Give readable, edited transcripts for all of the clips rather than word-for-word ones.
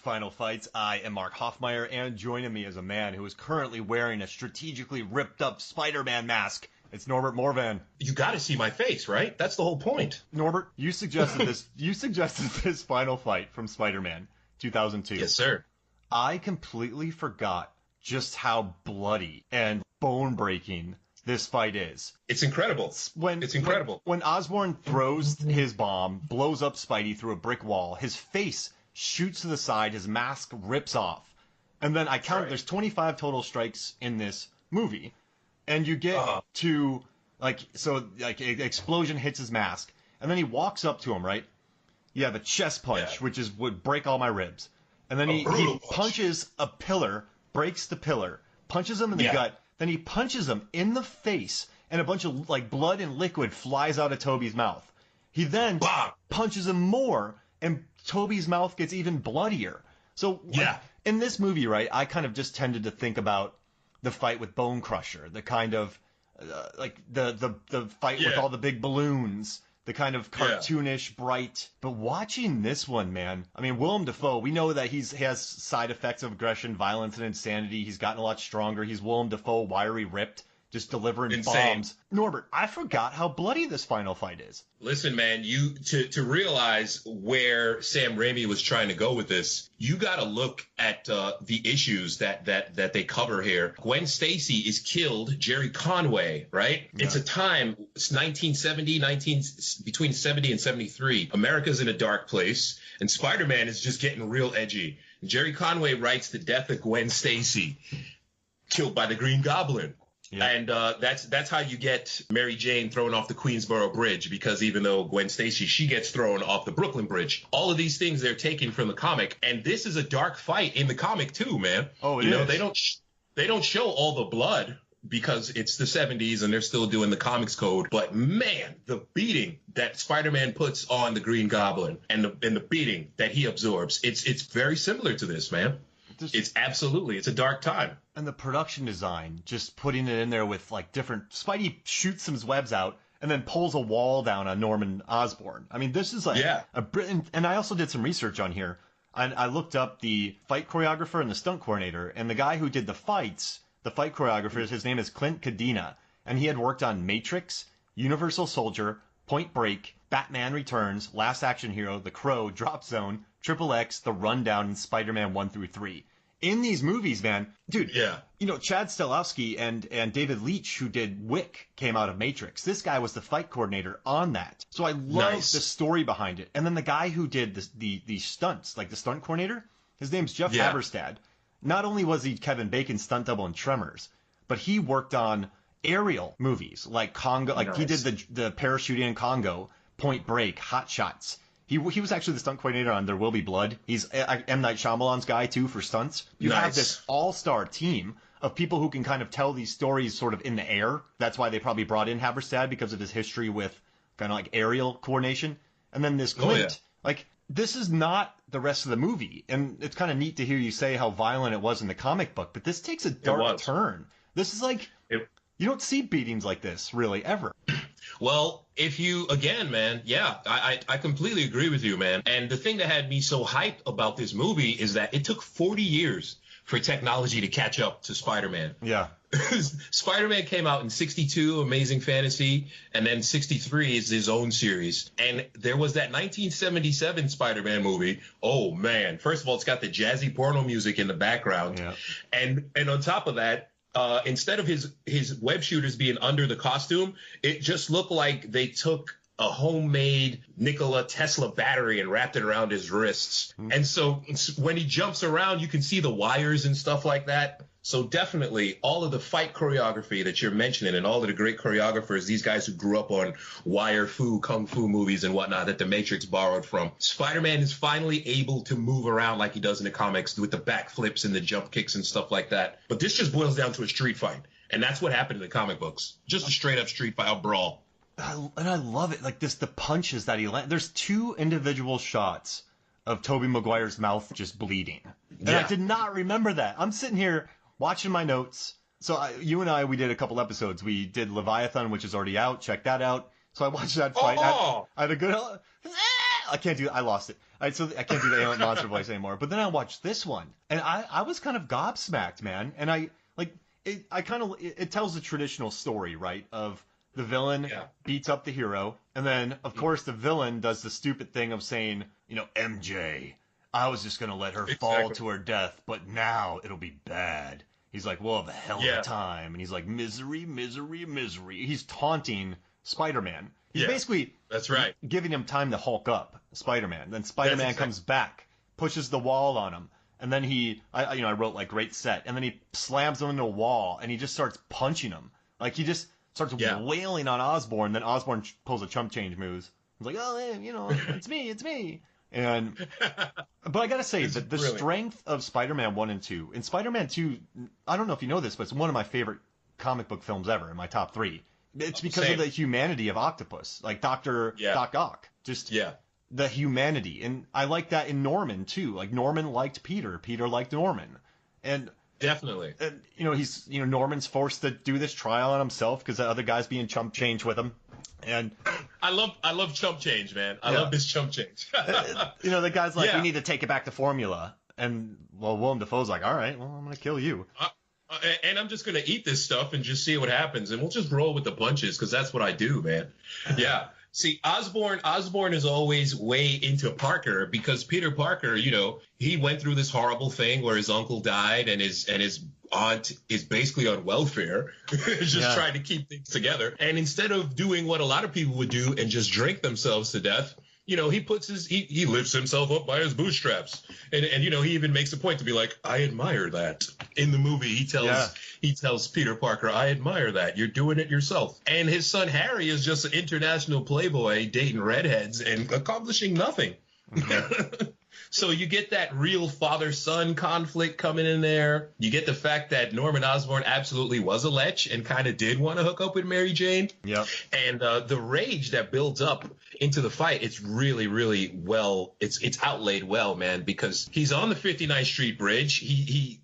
Final Fights. I am Mark Hoffmeyer, and joining me is a man who is currently wearing a strategically ripped up Spider-Man mask. It's Norbert Morvan. You got to see my face, right? That's the whole point. Norbert, you suggested this. You suggested this Final Fight from Spider-Man 2002. Yes, sir. I completely forgot just how bloody and bone-breaking this fight is. It's incredible. It's incredible. When Osborn throws his bomb, blows up Spidey through a brick wall, his face shoots to the side, his mask rips off. And then I counted, there's 25 total strikes in this movie. And you get to, explosion hits his mask. And then he walks up to him, right? You have a chest punch, which would break all my ribs. And then he punches a pillar, breaks the pillar, punches him in the gut. Then he punches him in the face, and a bunch of blood and liquid flies out of Tobey's mouth. He then punches him more, and Tobey's mouth gets even bloodier. So in this movie, right, I kind of just tended to think about the fight with Bone Crusher, the kind of the fight with all the big balloons, the kind of cartoonish, bright. But watching this one, man, I mean, Willem Dafoe, we know that he has side effects of aggression, violence, and insanity. He's gotten a lot stronger. He's Willem Dafoe, wiry, ripped, just delivering bombs. Norbert, I forgot how bloody this final fight is. Listen, man, to realize where Sam Raimi was trying to go with this, you got to look at the issues that they cover here. Gwen Stacy is killed, Jerry Conway, right? Yeah. It's a time, it's 1970, between 70 and 73. America's in a dark place, and Spider-Man is just getting real edgy. And Jerry Conway writes the death of Gwen Stacy, killed by the Green Goblin. Yeah. And that's how you get Mary Jane thrown off the Queensboro Bridge, because even though Gwen Stacy, she gets thrown off the Brooklyn Bridge. All of these things they're taken from the comic, and this is a dark fight in the comic too, man. Oh, it is. They don't show all the blood because it's the 70s and they're still doing the comics code. But man, the beating that Spider-Man puts on the Green Goblin and the beating that he absorbs, it's very similar to this, man. It's a dark time. And the production design, just putting it in there with different, Spidey shoots some webs out and then pulls a wall down on Norman Osborn. I mean, this is and I also did some research on here. I looked up the fight choreographer and the stunt coordinator, and the guy who did the fight choreographer, his name is Clint Cadena, and he had worked on Matrix, Universal Soldier, Point Break, Batman Returns, Last Action Hero, The Crow, Drop Zone, Triple X, The Rundown, and Spider-Man 1 through 3. In these movies, man, dude, Chad Stahelski and David Leitch, who did Wick, came out of Matrix. This guy was the fight coordinator on that. So I love the story behind it. And then the guy who did the stunts, the stunt coordinator, his name's Jeff Haberstad. Not only was he Kevin Bacon's stunt double in Tremors, but he worked on aerial movies like Congo. He did the parachuting in Congo, Point Break, Hot Shots. He was actually the stunt coordinator on There Will Be Blood. He's M. Night Shyamalan's guy, too, for stunts. You have this all-star team of people who can kind of tell these stories sort of in the air. That's why they probably brought in Haberstad, because of his history with kind of aerial coordination. And then this Clint, this is not the rest of the movie. And it's kind of neat to hear you say how violent it was in the comic book, but this takes a dark turn. This is you don't see beatings like this, really, ever. Well, I completely agree with you, man. And the thing that had me so hyped about this movie is that it took 40 years for technology to catch up to Spider-Man. Yeah. Spider-Man came out in 62, Amazing Fantasy, and then 63 is his own series. And there was that 1977 Spider-Man movie. Oh, man. First of all, it's got the jazzy porno music in the background. Yeah. And on top of that, instead of his web shooters being under the costume, it just looked like they took a homemade Nikola Tesla battery and wrapped it around his wrists. Mm-hmm. And so when he jumps around, you can see the wires and stuff like that. So definitely all of the fight choreography that you're mentioning and all of the great choreographers, these guys who grew up on wire fu, kung fu movies and whatnot that the Matrix borrowed from. Spider-Man is finally able to move around like he does in the comics with the backflips and the jump kicks and stuff like that. But this just boils down to a street fight. And that's what happened in the comic books. Just a straight up street fight brawl. And I love it. The punches that he lands. There's two individual shots of Tobey Maguire's mouth just bleeding. And I did not remember that. I'm sitting here watching my notes. So you and I, we did a couple episodes. We did Leviathan, which is already out. Check that out. So I watched that fight. I had a good, I can't do. I lost it. So I can't do the alien monster voice anymore. But then I watched this one, and I was kind of gobsmacked, man. And it tells the traditional story, right? Of the villain beats up the hero, and then of course the villain does the stupid thing of saying, MJ, I was just gonna let her fall to her death, but now it'll be bad. He's like, we'll have a hell of a time, and he's like, misery, misery, misery. He's taunting Spider-Man. He's basically giving him time to Hulk up, Spider-Man. Then Spider-Man comes back, pushes the wall on him, and then I wrote like great set, and then he slams him into a wall, and he just starts punching him. Like he just starts wailing on Osborn. Then Osborn pulls a chump change moves. He's like, oh, it's me. And but I gotta say that the strength of Spider-Man 1 and 2, in Spider-Man 2, I don't know if you know this, but it's one of my favorite comic book films ever, in my top 3. It's because of the humanity of Octopus, like Doc Ock, just the humanity. And I like that in Norman too. Like Norman liked Peter liked Norman, and definitely, he's Norman's forced to do this trial on himself because the other guy's being chump change with him. And I love chump change, man. I love this chump change. The guy's like, we need to take it back to formula, and Willem Dafoe's like, all right, well, I'm gonna kill you. And I'm just going to eat this stuff and just see what happens. And we'll just roll with the punches because that's what I do, man. Yeah. See, Osborn is always way into Parker because Peter Parker, he went through this horrible thing where his uncle died and his aunt is basically on welfare, just trying to keep things together. And instead of doing what a lot of people would do and just drink themselves to death, he lifts himself up by his bootstraps. And he even makes a point to be like, I admire that. In the movie, he tells Peter Parker, I admire that. You're doing it yourself. And his son Harry is just an international playboy dating redheads and accomplishing nothing. Mm-hmm. So you get that real father-son conflict coming in there. You get the fact that Norman Osborn absolutely was a lech and kind of did want to hook up with Mary Jane. Yep. And the rage that builds up into the fight, it's really, really well. It's outlaid well, man, because he's on the 59th Street Bridge. He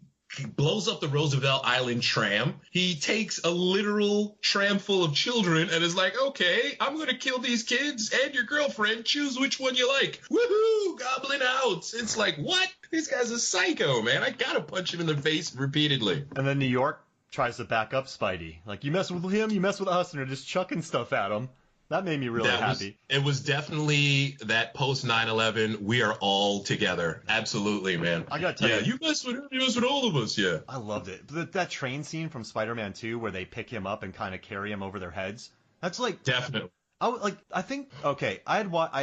blows up the Roosevelt Island tram. He takes a literal tram full of children and is like, okay, I'm going to kill these kids and your girlfriend. Choose which one you like. Woohoo! Goblin out. It's like, what? This guy's a psycho, man. I got to punch him in the face repeatedly. And then New York tries to back up Spidey. Like, you mess with him, you mess with us, and they're just chucking stuff at him. That made me really happy. It was definitely that post 9/11. We are all together. Absolutely, man. I got to tell you. You mess with him, you mess with all of us. Yeah. I loved it. That train scene from Spider-Man 2 where they pick him up and kind of carry him over their heads. That's like definitely. I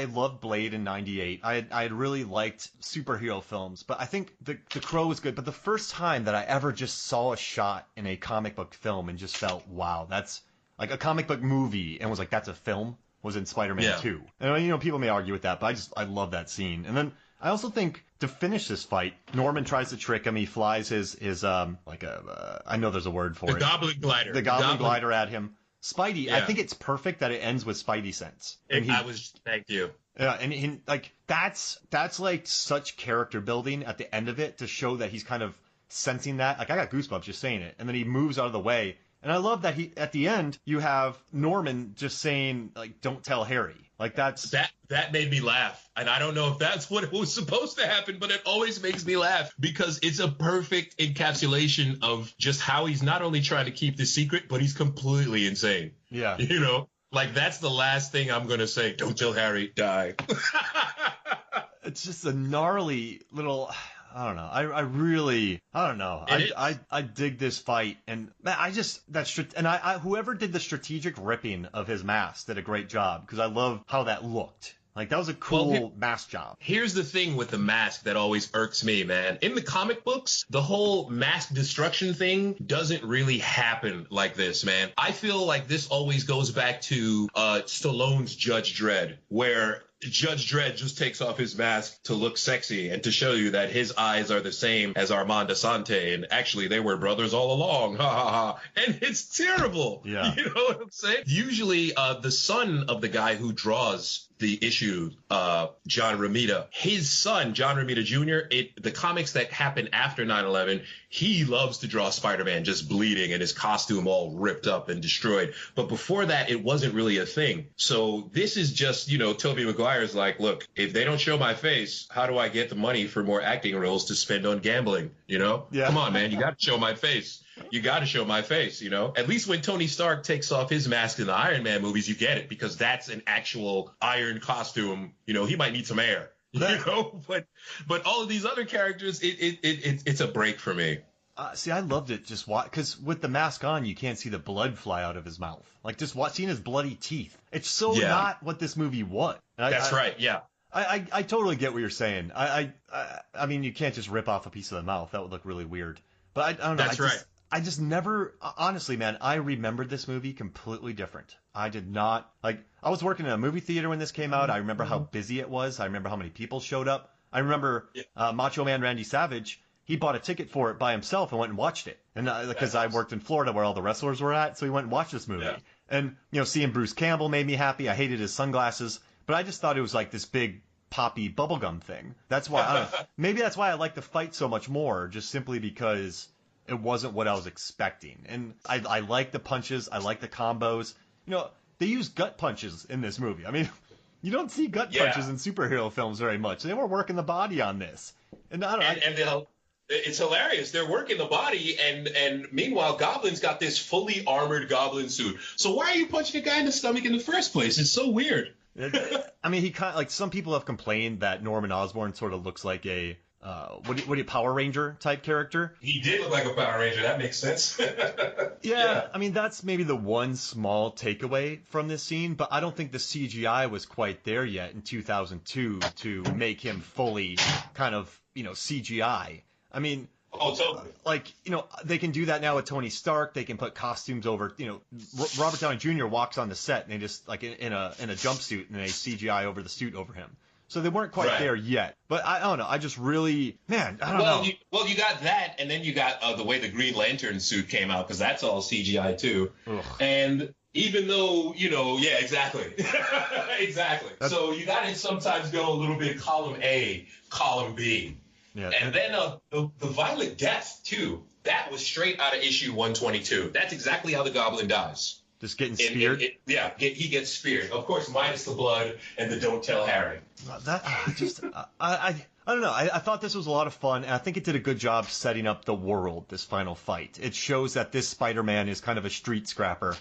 loved Blade in '98. I had really liked superhero films, but I think the Crow was good. But the first time that I ever just saw a shot in a comic book film and just felt, wow, that's like a comic book movie, and was like, that's a film, was in Spider-Man 2. And people may argue with that, but I love that scene. And then I also think to finish this fight, Norman tries to trick him. He flies his I know there's a word for it. The Goblin Glider. The Goblin Glider at him. Spidey, I think it's perfect that it ends with Spidey sense. Thank you. Yeah, and that's like such character building at the end of it to show that he's kind of sensing that. Like, I got goosebumps just saying it. And then he moves out of the way. And I love that at the end, you have Norman just saying, like, don't tell Harry. Like, that made me laugh. And I don't know if that's what was supposed to happen, but it always makes me laugh because it's a perfect encapsulation of just how he's not only trying to keep the secret, but he's completely insane. Yeah. Like, that's the last thing I'm going to say. Don't tell Harry, die. It's just a gnarly little... I don't know. I don't know. I dig this fight, and man, whoever did the strategic ripping of his mask did a great job because I love how that looked. Like, that was a cool mask job. Here's the thing with the mask that always irks me, man. In the comic books, the whole mask destruction thing doesn't really happen like this, man. I feel like this always goes back to Stallone's Judge Dredd, where Judge Dredd just takes off his mask to look sexy and to show you that his eyes are the same as Armand Assante, and actually they were brothers all along. Ha ha ha. And it's terrible. Yeah. You know what I'm saying? Usually the son of the guy who draws the issue, John Romita, his son, John Romita Jr., the comics that happened after 9/11, he loves to draw Spider-Man just bleeding and his costume all ripped up and destroyed. But before that, it wasn't really a thing. So this is just, Tobey Maguire Maguire's like, look, if they don't show my face, how do I get the money for more acting roles to spend on gambling? You know, come on, man, you got to show my face. You got to show my face, you know. At least when Tony Stark takes off his mask in the Iron Man movies, you get it, because that's an actual iron costume. You know, he might need some air, you know. But all of these other characters, it's a break for me. See, I loved it just because with the mask on, you can't see the blood fly out of his mouth. Like just seeing his bloody teeth. It's so not what this movie was. That's right. Yeah. I totally get what you're saying. I mean, you can't just rip off a piece of the mouth. That would look really weird. But I don't know. That's right. I just never, honestly, man, I remembered this movie completely different. I did not, I was working in a movie theater when this came out. I remember how busy it was. I remember how many people showed up. I remember Macho Man Randy Savage, he bought a ticket for it by himself and went and watched it. And because I worked in Florida where all the wrestlers were at, so he went and watched this movie. Yeah. And, you know, seeing Bruce Campbell made me happy. I hated his sunglasses, but I just thought it was like this big poppy bubblegum thing. That's why, I don't know, maybe that's why I like the fight so much more, just simply because it wasn't what I was expecting. And I like the punches. I like the combos. You know, they use gut punches in this movie. I mean, you don't see gut punches in superhero films very much. They were working the body on this. And it's hilarious. They're working the body, and meanwhile, Goblin's got this fully armored Goblin suit. So why are you punching a guy in the stomach in the first place? It's so weird. I mean, he kind of, like, some people have complained that Norman Osborn sort of looks like a Power Ranger type character. He did look like a Power Ranger. That makes sense. Yeah, I mean, that's maybe the one small takeaway from this scene, but I don't think the CGI was quite there yet in 2002 to make him fully kind of, you know, CGI. I mean, totally. Like, you know, they can do that now with Tony Stark. They can put costumes over, you know, Robert Downey Jr. walks on the set and they just, like, in a jumpsuit, and they CGI over the suit over him. So they weren't quite there yet. But I don't know. I just really, man, I don't know. You got that, and then you got the way the Green Lantern suit came out, because that's all CGI too. Ugh. And even though, you know, yeah, exactly. Exactly. So you got to sometimes go a little bit column A, column B. Yeah. And then the Violet Death, too. That was straight out of issue 122. That's exactly how the Goblin dies. Just getting speared? He gets speared. Of course, minus the blood and the don't tell Harry. I don't know. I thought this was a lot of fun, and I think it did a good job setting up the world, this final fight. It shows that this Spider-Man is kind of a street scrapper.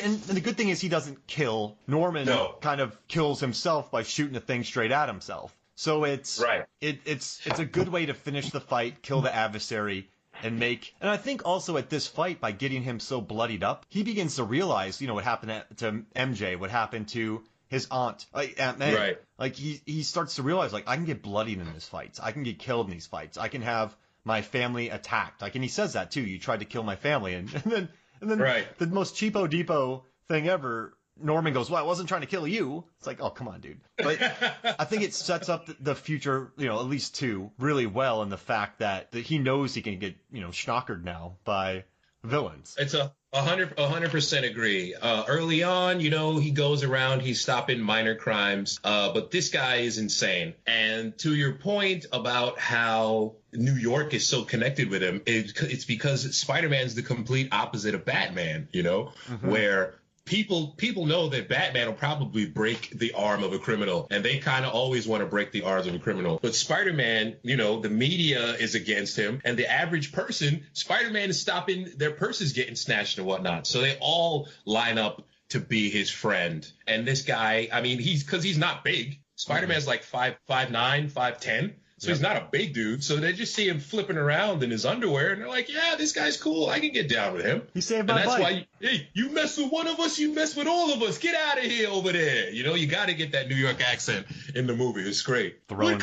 And the good thing is he doesn't kill. Norman kind of kills himself by shooting a thing straight at himself. So it's a good way to finish the fight, kill the adversary, and I think also at this fight, by getting him so bloodied up, he begins to realize, you know, what happened to MJ, what happened to his aunt, like Aunt May. Right. Like he starts to realize, like, I can get bloodied in these fights. I can get killed in these fights. I can have my family attacked. Like, and he says that too. You tried to kill my family, and then the most cheapo depot thing ever. Norman goes, well, I wasn't trying to kill you. It's like, oh, come on, dude. But I think it sets up the future, you know, at least two, really well, in the fact that he knows he can get, you know, schnockered now by villains. It's 100% agree. Early on, you know, he goes around, he's stopping minor crimes, but this guy is insane. And to your point about how New York is so connected with him, it's because Spider-Man's the complete opposite of Batman, you know, where people know that Batman will probably break the arm of a criminal, and they kind of always want to break the arms of a criminal. But Spider-Man, you know, the media is against him, and the average person, Spider-Man is stopping their purses getting snatched and whatnot. So they all line up to be his friend. And this guy, I mean, because he's not big. Spider-Man's like 5'9", 5'10". So he's not a big dude. So they just see him flipping around in his underwear, and they're like, yeah, this guy's cool. I can get down with him. He saved my life. And that's why, you mess with one of us, you mess with all of us. Get out of here over there. You know, you got to get that New York accent in the movie. It's great. What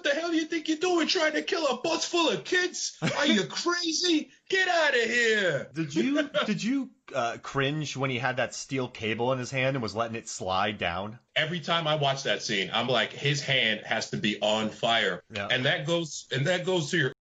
the hell do you think you're doing trying to kill a bus full of kids? Are you crazy? Get out of here. Did you cringe when he had that steel cable in his hand and was letting it slide down? Every time I watch that scene, I'm like, his hand has to be on fire. Yeah. And that goes to your